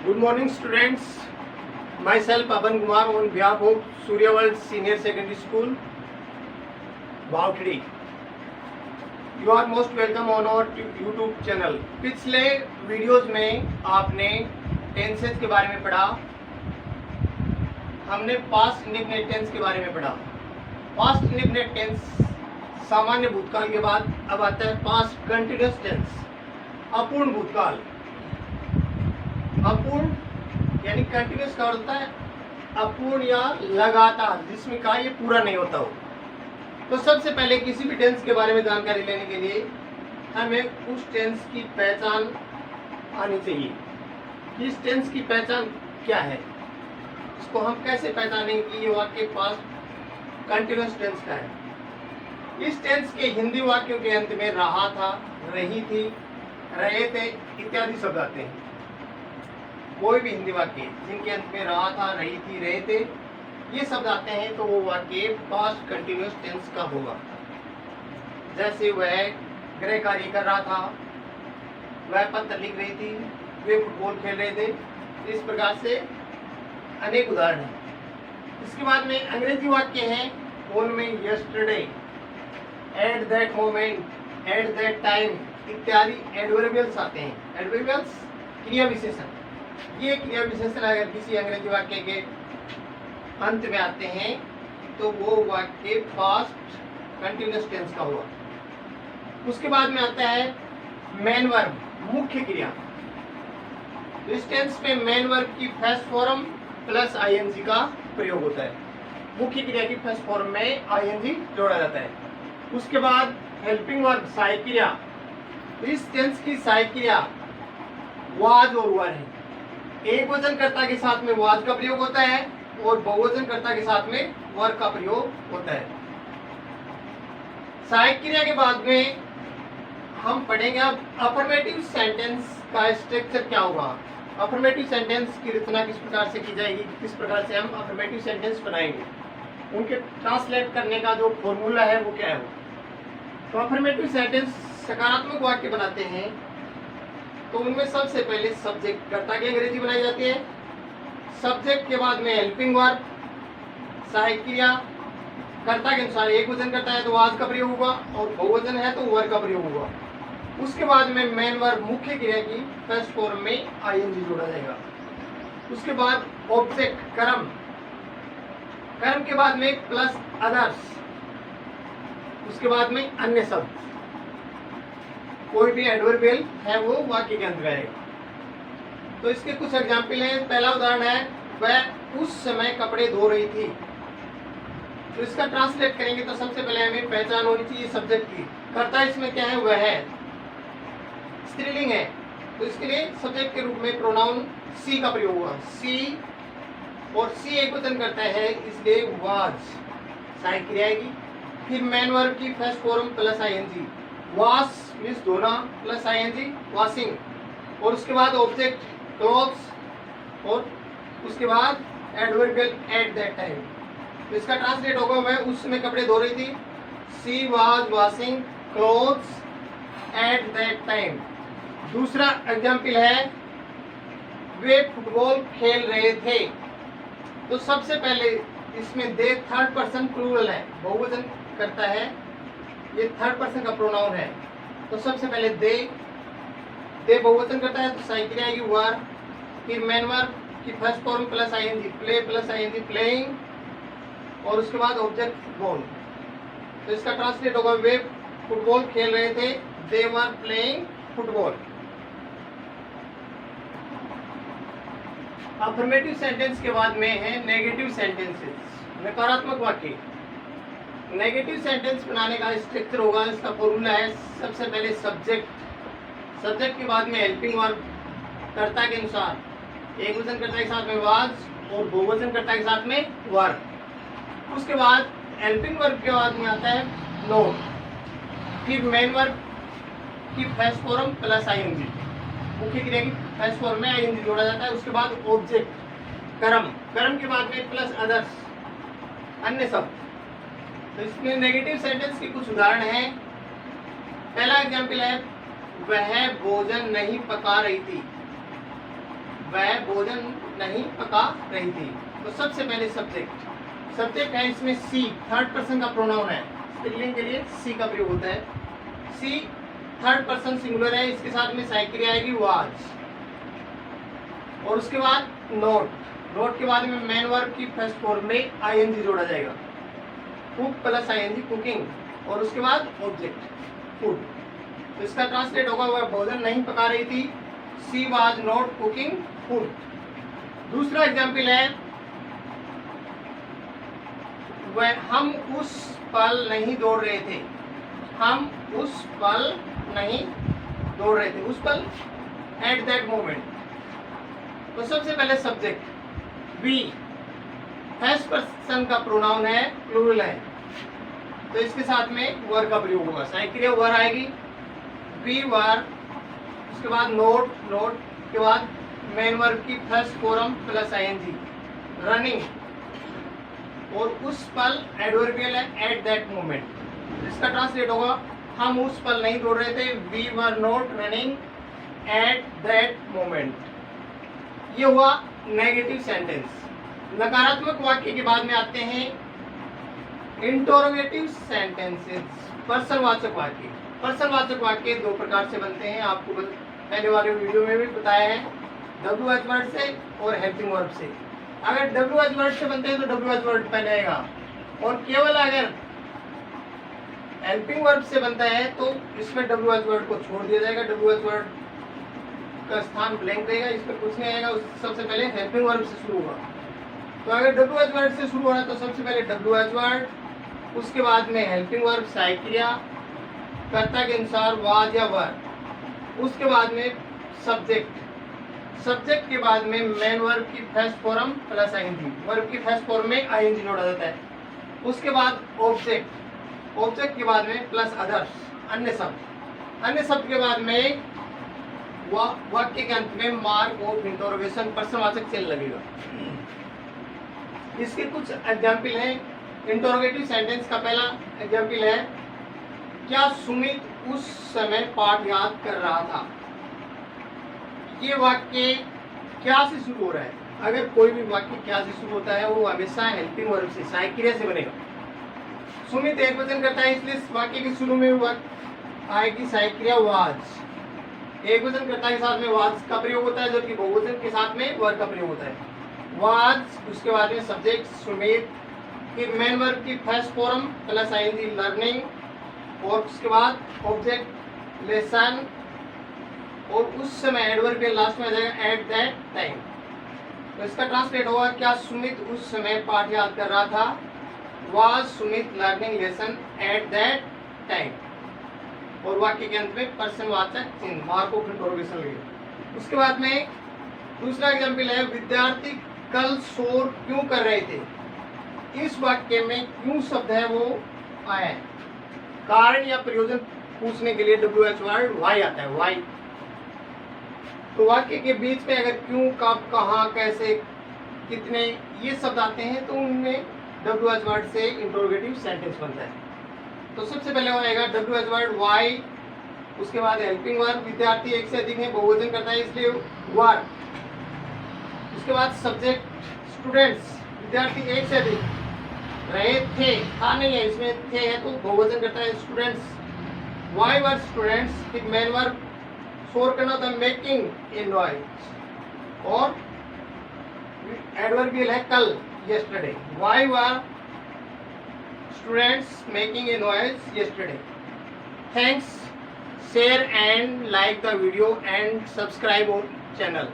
Good morning, students. Myself, Pavan Kumar, on behalf of Surya World Senior Secondary School, Bhavtdi. You are most welcome on our YouTube channel. पिछले videos में आपने tenses के बारे में पढ़ा, हमने past indefinite tense के बारे में पढ़ा। पास्ट इंडेफिनिट टेंस सामान्य भूतकाल के बाद अब आता है पास्ट कंटिन्यूअस टेंस, अपूर्ण भूतकाल। अपूर्ण यानी कंटिन्यूअस का होता है अपूर्ण या लगातार, जिसमें का ये पूरा नहीं होता हो। तो सबसे पहले किसी भी टेंस के बारे में जानकारी लेने के लिए हमें उस टेंस की पहचान आनी चाहिए कि इस टेंस की पहचान क्या है, इसको हम कैसे पहचानेंगे कि ये वाक्य पास्ट कंटिन्यूअस टेंस का है। इस टेंस के हिंदी वाक्यों के अंत में रहा था, रही थी, रहे थे इत्यादि शब्द आते हैं। कोई भी हिंदी वाक्य जिनके अंत में रहा था, रही थी, रहे थे ये शब्द आते हैं तो वो वाक्य पास्ट कंटिन्यूअस टेंस का होगा। जैसे वह गृह कार्य कर रहा था, वह पत्र लिख रही थी, वे फुटबॉल खेल रहे थे। इस प्रकार से अनेक उदाहरण हैं। इसके बाद में अंग्रेजी वाक्य है उनमें yesterday, eight that moment, at that time इत्यादि एडवर्बियल्स आते हैं। एडवर्बियल्स क्रिया विशेषण। ये क्रिया विशेषण अगर किसी अंग्रेजी वाक्य के अंत में आते हैं तो वो वाक्य पास्ट कंटिन्यूअस टेंस का हुआ। उसके बाद में आता है मेन वर्ब, मुख्य क्रिया। इस टेंस में मेन वर्ब की फर्स्ट फॉर्म प्लस आईएनजी का प्रयोग होता है। मुख्य क्रिया की फर्स्ट फॉर्म में आईएनजी जोड़ा जाता है। उसके बाद हेल्पिंग वर्ब, सहायक क्रिया। इस टेंस की सहायक क्रिया वाज और वर है। एक वचनकर्ता के साथ में वाज का प्रयोग होता है और बहुवचनकर्ता के साथ में वर का प्रयोग होता है। सहायक क्रिया के बाद में हम पढ़ेंगे अब अफर्मेटिव सेंटेंस का स्ट्रक्चर क्या होगा। अफर्मेटिव सेंटेंस की रचना किस प्रकार से की जाएगी, किस प्रकार से हम अफर्मेटिव सेंटेंस बनाएंगे, उनके ट्रांसलेट करने का जो फॉर्मूला है वो क्या है। तो अफर्मेटिव सेंटेंस सकारात्मक वाक्य बनाते हैं तो उनमें सबसे पहले सब्जेक्ट कर्ता की अंग्रेजी बनाई जाती है। सब्जेक्ट के बाद में हेल्पिंग वर्ब, सहायक क्रिया। कर्ता के अनुसार एक वचन करता है तो वाज का प्रयोग होगा और बहुवचन है तो वर का प्रयोग होगा। उसके बाद में मेन वर्ब, मुख्य क्रिया की फर्स्ट फॉर्म में आईएनजी जोड़ा जाएगा। उसके बाद ऑब्जेक्ट, कर्म। कर्म के बाद में प्लस अदर्स। उसके बाद में अन्य शब्द। कोई भी एडवर्बियल है वो वाक्य के अंत में आएगा। तो इसके कुछ एग्जाम्पल हैं। पहला उदाहरण है वह उस समय कपड़े धो रही थी। तो इसका ट्रांसलेट करेंगे तो सबसे पहले हमें पहचान होनी चाहिए सब्जेक्ट की। कर्ता इसमें क्या है, वह है, स्त्रीलिंग है तो इसके लिए सब्जेक्ट के रूप में प्रोनाउन सी का प्रयोग हुआ। सी और सी एक वचन करता है इसलिए वाज सहायक क्रिया आएगी। फिर मेन वर्ब की first form plus ING, wash means धोना प्लस आईएनजी वॉशिंग। और उसके बाद ऑब्जेक्ट क्लॉथ्स और उसके बाद एडवर्बियल एट दैट टाइम। तो इसका ट्रांसलेट होगा वह उस समय कपड़े धो रही थी। She was washing clothes at that time. दूसरा एग्जाम्पल है वे फुटबॉल खेल रहे थे। तो सबसे पहले इसमें दे थर्ड पर्सन प्लूरल है, बहुवचन करता है, ये थर्ड पर्सन का प्रोनाउन है। तो सबसे पहले दे बहुवचन करता है तो सहायक क्रिया आएगी वर। फिर मेन वर्ब की first form plus ING, play plus ING playing. और उसके बाद ऑब्जेक्ट फुटबॉल। तो इसका ट्रांसलेट होगा वे फुटबॉल खेल रहे थे, they were playing football. Affirmative sentence के बाद में है नेगेटिव सेंटेंसेस, नकारात्मक वाक्य। नेगेटिव सेंटेंस बनाने का स्ट्रक्चर होगा, इसका फॉर्मूला है सबसे पहले सब्जेक्ट, सब्जेक्ट के बाद में हेल्पिंग वर्ब, कर्ता के अनुसार एक वचन कर्ता के साथ में वाज और बहुवचन कर्ता के साथ में वर। उसके बाद हेल्पिंग वर्ब के बाद में आता है नोट। फिर मेन वर्ब की फर्स्ट फॉर्म प्लस आईएनजी, मुख्य क्रिया की फर्स्ट फॉर्म में आईएनजी जोड़ा जाता है। उसके बाद ऑब्जेक्ट, कर्म, कर्म के बाद में प्लस अदर्स, अन्य शब्द। तो इसमें नेगेटिव सेंटेंस के कुछ उदाहरण हैं। पहला एग्जाम्पल है वह भोजन नहीं पका रही थी। वह भोजन नहीं पका रही थी। तो सबसे पहले सब्जेक्ट है इसमें सी, थर्ड पर्सन का प्रोनाउन है, स्त्रीलिंग के लिए सी का प्रयोग होता है। सी थर्ड पर्सन सिंगुलर है, इसके साथ में सहायक क्रिया आएगी वाज, और उसके बाद नोट के बाद में मेन वर्ब की फर्स्ट फॉर्म में आईएनजी जोड़ा जाएगा, कुक प्लस आईएनजी कुकिंग, और उसके बाद ऑब्जेक्ट फूड। तो इसका ट्रांसलेट होगा वह भोजन नहीं पका रही थी, she was not cooking food. दूसरा एग्जाम्पल है वह हम उस पल नहीं दौड़ रहे थे, हम उस पल नहीं दौड़ रहे थे, उस पल एट दैट मोमेंट। तो सबसे पहले सब्जेक्ट वी, फर्स्ट पर्सन का प्रोनाउन है, प्लूरल है, तो इसके साथ में वर का प्रयोग होगा, सहायक क्रिया वर आएगी, वी वर, उसके बाद नोट के बाद मेन वर्ब की first form plus ING, running, और उस पल एडवर्बियल है एट दैट मोमेंट। इसका ट्रांसलेट होगा हम उस पल नहीं दौड़ रहे थे, we were not running at that moment. ये हुआ नेगेटिव सेंटेंस। नकारात्मक वाक्य के बाद में आते हैं इंटरोगेटिव सेंटेंसेस, प्रश्नवाचक वाक्य। प्रश्नवाचक वाक्य दो प्रकार से बनते हैं, आपको पहले वाले वीडियो में भी बताया है, WH वर्ड से और हेल्पिंग वर्ब से। अगर WH वर्ड से बनते हैं तो WH वर्ड पहले आएगा, और केवल अगर हेल्पिंग वर्ब से बनता है तो इसमें WH वर्ड को छोड़ दिया जाएगा, WH वर्ड का स्थान ब्लैंक रहेगा, इसमें कुछ नहीं आएगा। सबसे पहले हेल्पिंग वर्ब से शुरू होगा। तो अगर WH वर्ड से शुरू हो रहा है तो सबसे पहले WH वर्ड, उसके बाद में हेल्पिंग वर्ब सहायक क्रिया कर्ता के अनुसार वाज या वर, उसके बाद में सब्जेक्ट के बाद में मेन वर्ब की first form plus ING, verb की फर्स्ट फॉर्म में आईएनजी जोड़ा जाता है, उसके बाद ऑब्जेक्ट के बाद में प्लस अदर्स, अन्य शब्द के बाद में वाक्य के अंत में मार्क ऑफ इंटरोगेशन, प्रश्नवाचक चिन्ह लगेगा। इसके कुछ एग्जाम्पल हैं। इंटरोगेटिव सेंटेंस का पहला एग्जाम्पल है, क्या सुमित उस समय पाठ याद कर रहा था। ये वाक्य क्या से शुरू हो रहा है। अगर कोई भी वाक्य क्या से शुरू होता है वो हमेशा हेल्पिंग वर्ब से, सहायक क्रिया से बनेगा। सुमित एक वचन करता है, इसलिए वाक्य के शुरू में आएगी सहायक क्रिया वाज। एक वचन कर्ता के साथ में वाज का प्रयोग होता है, जबकि बहुवचन के साथ में वर का प्रयोग होता है। वाज, उसके बाद में सब्जेक्ट सुमित, फिर मेन वर्ब की first form plus ING learning, और उसके बाद ऑब्जेक्ट लेसन, और उस समय एडवर्बियल लास्ट में आ जाएगा एट दैट टाइम। तो इसका ट्रांसलेट होगा, क्या सुमित उस समय पाठ याद कर रहा था, was Sumit learning lesson at that time, और वाक्य के अंत में प्रश्नवाचक चिन्ह, मार्क ऑफ इंटरोगेशन लगेगा। उसके बाद में दूसरा एग्जाम्पल है, विद्यार्थी कल शोर क्यों कर रहे थे। इस वाक्य में क्यों शब्द है वो आया है, कारण या प्रयोजन पूछने के लिए WH वर्ड वाई आता है, वाई। तो वाक्य के बीच में अगर क्यों, कब, कहाँ, कैसे, कितने, ये शब्द आते हैं तो उनमें WH वर्ड से इंटरोगेटिव सेंटेंस बनता है। तो सबसे पहले आएगा WH वर्ड वाई, उसके बाद हेल्पिंग वर्ब, विद्यार्थी एक से अधिक है, बहुवचन करता है इसलिए वर, उसके बाद सब्जेक्ट स्टूडेंट्स, विद्यार्थी एक से अधिक रहे थे, था नहीं है, इसमें थे है तो बहुवचन करता है स्टूडेंट्स, वाई वर स्टूडेंट्स, फिर मेन वर्ब शोर करना होता है मेकिंग ए नॉइज, और एडवर्बियल है कल, yesterday, why were students making a noise yesterday. Thanks, share and like the video and subscribe our channel.